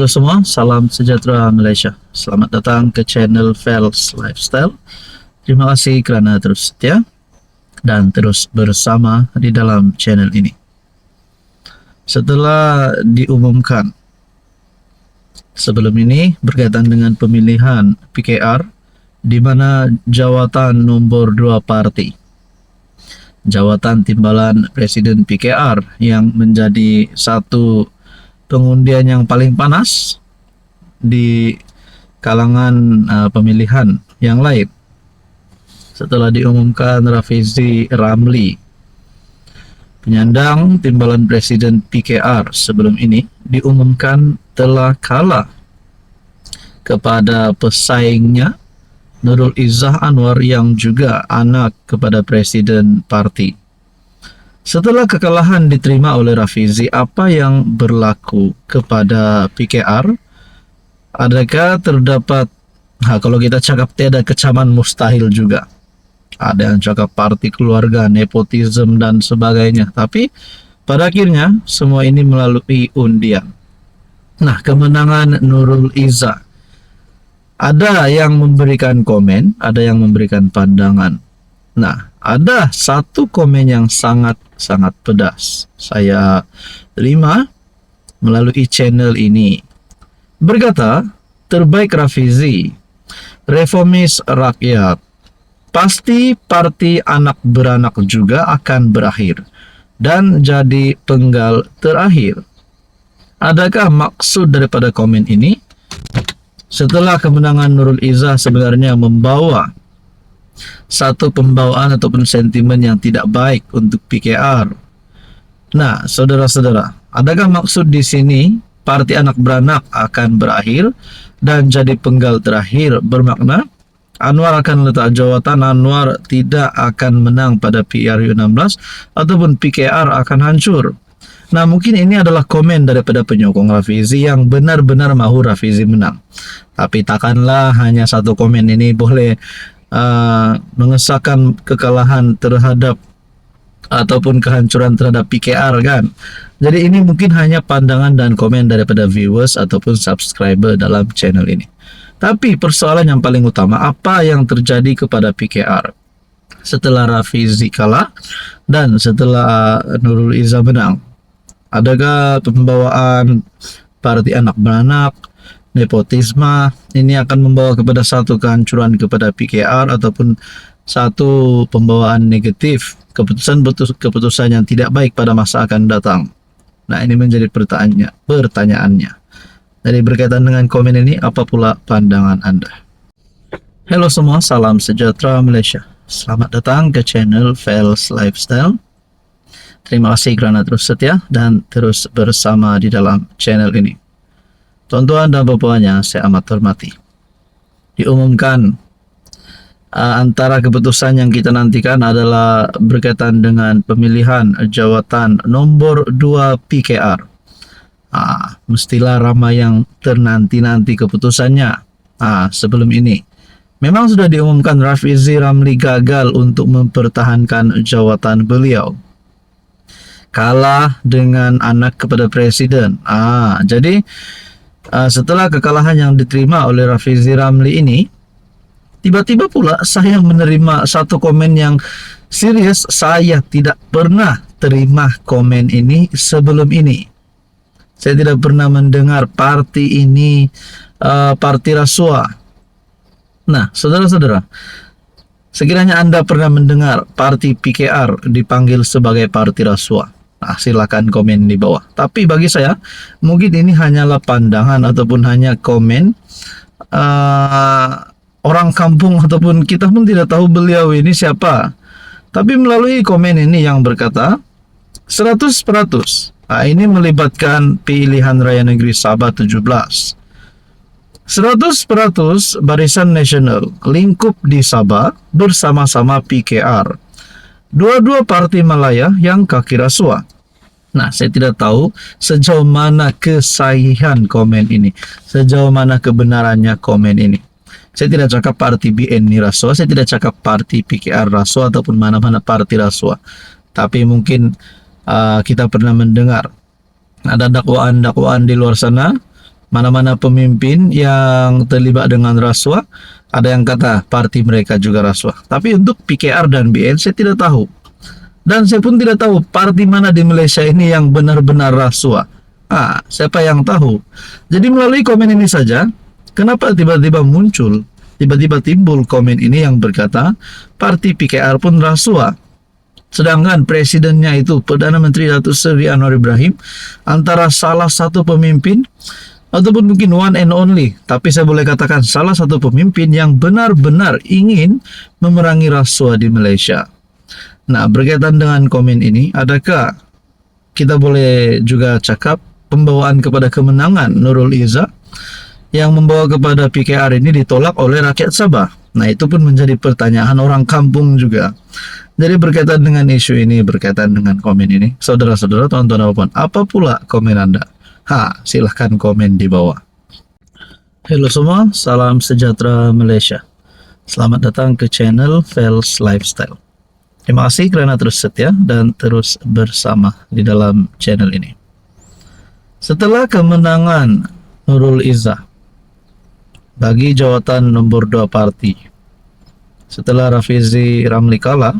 Halo semua, salam sejahtera Malaysia. Selamat datang ke channel Fels Lifestyle. Terima kasih kerana terus setia dan terus bersama di dalam channel ini. Setelah diumumkan sebelum ini berkaitan dengan pemilihan PKR, di mana jawatan nombor 2 parti, jawatan timbalan Presiden PKR yang menjadi satu pengundian yang paling panas di kalangan pemilihan yang lain. Setelah diumumkan Rafizi Ramli, penyandang timbalan Presiden PKR sebelum ini, diumumkan telah kalah kepada pesaingnya Nurul Izzah Anwar yang juga anak kepada Presiden parti. Setelah kekalahan diterima oleh Rafizi, apa yang berlaku kepada PKR? Adakah terdapat, kalau kita cakap tiada kecaman, mustahil juga. Ada yang cakap parti keluarga, nepotisme dan sebagainya. Tapi pada akhirnya semua ini melalui undian. Nah, kemenangan Nurul Izzah, ada yang memberikan komen, ada yang memberikan pandangan. Nah, ada satu komen yang sangat pedas saya terima melalui channel ini. Berkata, terbaik Rafizi, reformis rakyat, pasti parti anak beranak juga akan berakhir dan jadi penggal terakhir. Adakah maksud daripada komen ini? Setelah kemenangan Nurul Izzah sebenarnya membawa satu pembawaan ataupun sentimen yang tidak baik untuk PKR. Nah, saudara-saudara, adakah maksud di sini parti anak beranak akan berakhir dan jadi penggal terakhir bermakna Anwar akan letak jawatan, Anwar tidak akan menang pada PRU16 ataupun PKR akan hancur? Nah, mungkin ini adalah komen daripada penyokong Rafizi yang benar-benar mahu Rafizi menang. Tapi takkanlah hanya satu komen ini boleh mengesahkan kekalahan terhadap ataupun kehancuran terhadap PKR, kan? Jadi ini mungkin hanya pandangan dan komen daripada viewers ataupun subscriber dalam channel ini. Tapi persoalan yang paling utama, apa yang terjadi kepada PKR setelah Rafizi kalah dan setelah Nurul Izzah menang? Adakah pembawaan parti anak beranak, nepotisme ini akan membawa kepada satu kehancuran kepada PKR ataupun satu pembawaan negatif, keputusan yang tidak baik pada masa akan datang? Nah, ini menjadi pertanyaannya. Jadi berkaitan dengan komen ini, apa pula pandangan Anda? Halo semua, salam sejahtera Malaysia. Selamat datang ke channel Fels Lifestyle. Terima kasih kerana terus setia dan terus bersama di dalam channel ini. Tuan-tuan dan puan-puannya, saya amat hormati. Diumumkan antara keputusan yang kita nantikan adalah berkaitan dengan pemilihan jawatan nombor 2 PKR. Mestilah ramai yang ternanti-nanti keputusannya. Sebelum ini memang sudah diumumkan Rafizi Ramli gagal untuk mempertahankan jawatan beliau, kalah dengan anak kepada Presiden. Jadi setelah kekalahan yang diterima oleh Rafizi Ramli ini, tiba-tiba pula saya menerima satu komen yang serius. Saya tidak pernah terima komen ini sebelum ini. Saya tidak pernah mendengar parti ini parti rasuah. Nah, saudara-saudara, sekiranya Anda pernah mendengar parti PKR dipanggil sebagai parti rasuah, silakan komen di bawah. Tapi bagi saya, mungkin ini hanyalah pandangan ataupun hanya komen orang kampung, ataupun kita pun tidak tahu beliau ini siapa. Tapi melalui komen ini yang berkata 100%, ini melibatkan pilihan raya negeri Sabah 17. 100% Barisan Nasional lingkup di Sabah bersama-sama PKR. Dua-dua parti Malaya yang kaki rasuah. Nah, saya tidak tahu sejauh mana kesahihan komen ini, sejauh mana kebenarannya komen ini. Saya tidak cakap parti BN ini rasuah, saya tidak cakap parti PKR rasuah ataupun mana-mana parti rasuah. Tapi mungkin kita pernah mendengar ada dakwaan-dakwaan di luar sana mana-mana pemimpin yang terlibat dengan rasuah, ada yang kata parti mereka juga rasuah. Tapi untuk PKR dan BN saya tidak tahu. Dan saya pun tidak tahu parti mana di Malaysia ini yang benar-benar rasuah. Siapa yang tahu? Jadi melalui komen ini saja, kenapa tiba-tiba timbul komen ini yang berkata parti PKR pun rasuah. Sedangkan presidennya itu Perdana Menteri Datuk Seri Anwar Ibrahim antara salah satu pemimpin ataupun mungkin one and only, tapi saya boleh katakan salah satu pemimpin yang benar-benar ingin memerangi rasuah di Malaysia. Nah, berkaitan dengan komen ini, adakah kita boleh juga cakap pembawaan kepada kemenangan Nurul Izzah yang membawa kepada PKR ini ditolak oleh rakyat Sabah? Nah, itu pun menjadi pertanyaan orang kampung juga. Jadi berkaitan dengan isu ini, berkaitan dengan komen ini, saudara-saudara, tuan-tuan, apa pula komen Anda? Silahkan komen di bawah. Halo semua, salam sejahtera Malaysia. Selamat datang ke channel Fels Lifestyle. Terima kasih kerana terus setia dan terus bersama di dalam channel ini. Setelah kemenangan Nurul Izzah bagi jawatan nombor 2 parti, setelah Rafizi Ramli kalah,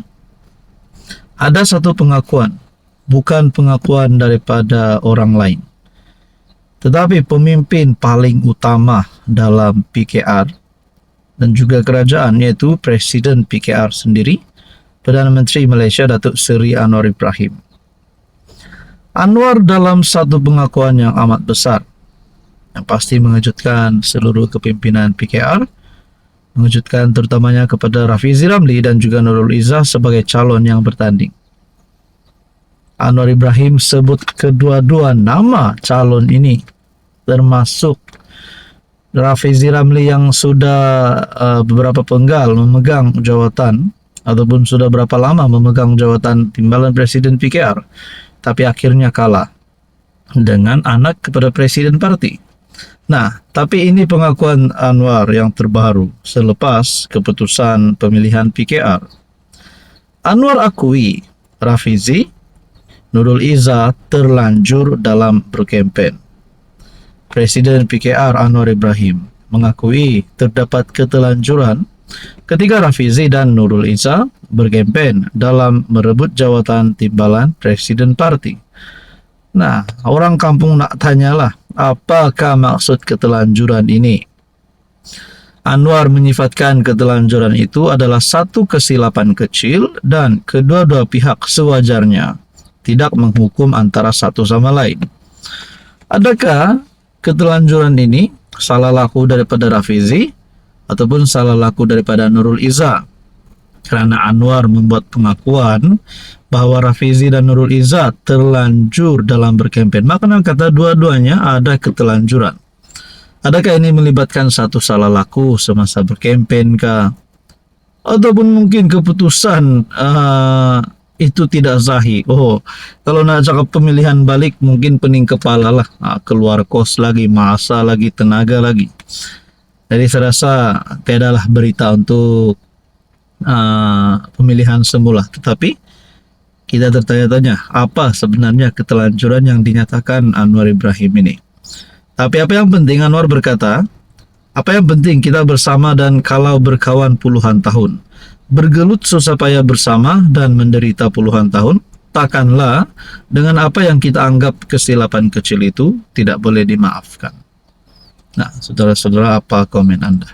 ada satu pengakuan, bukan pengakuan daripada orang lain, tetapi pemimpin paling utama dalam PKR dan juga kerajaan, yaitu Presiden PKR sendiri, Perdana Menteri Malaysia Datuk Seri Anwar Ibrahim. Anwar dalam satu pengakuan yang amat besar, yang pasti mengejutkan seluruh kepimpinan PKR, mengejutkan terutamanya kepada Rafizi Ramli dan juga Nurul Izzah sebagai calon yang bertanding. Anwar Ibrahim sebut kedua-dua nama calon ini, termasuk Rafizi Ramli yang sudah beberapa penggal memegang jawatan ataupun sudah berapa lama memegang jawatan timbalan Presiden PKR, tapi akhirnya kalah dengan anak kepada Presiden Parti. Nah, tapi ini pengakuan Anwar yang terbaru selepas keputusan pemilihan PKR. Anwar akui Rafizi, Nurul Izzah terlanjur dalam berkempen. Presiden PKR Anwar Ibrahim mengakui terdapat keterlanjuran ketika Rafizi dan Nurul Izzah berkempen dalam merebut jawatan timbalan Presiden Parti. Nah, orang kampung nak tanyalah, apakah maksud keterlanjuran ini? Anwar menyifatkan keterlanjuran itu adalah satu kesilapan kecil dan kedua-dua pihak sewajarnya tidak menghukum antara satu sama lain. Adakah keterlanjuran ini salah laku daripada Rafizi ataupun salah laku daripada Nurul Izzah? Kerana Anwar membuat pengakuan bahawa Rafizi dan Nurul Izzah terlanjur dalam berkempen, maka kata dua-duanya ada keterlanjuran. Adakah ini melibatkan satu salah laku semasa berkempen kah? Ataupun mungkin keputusan itu tidak sahih. Kalau nak cakap pemilihan balik, mungkin pening kepala lah, keluar kos lagi, masa lagi, tenaga lagi. Jadi saya rasa tiadalah berita untuk pemilihan semula. Tetapi kita tertanya-tanya, apa sebenarnya keterlanjuran yang dinyatakan Anwar Ibrahim ini? Tapi apa yang penting, Anwar berkata, apa yang penting kita bersama dan kalau berkawan puluhan tahun, bergelut susah payah bersama dan menderita puluhan tahun, takkanlah dengan apa yang kita anggap kesilapan kecil itu tidak boleh dimaafkan. Nah, saudara-saudara, apa komen Anda?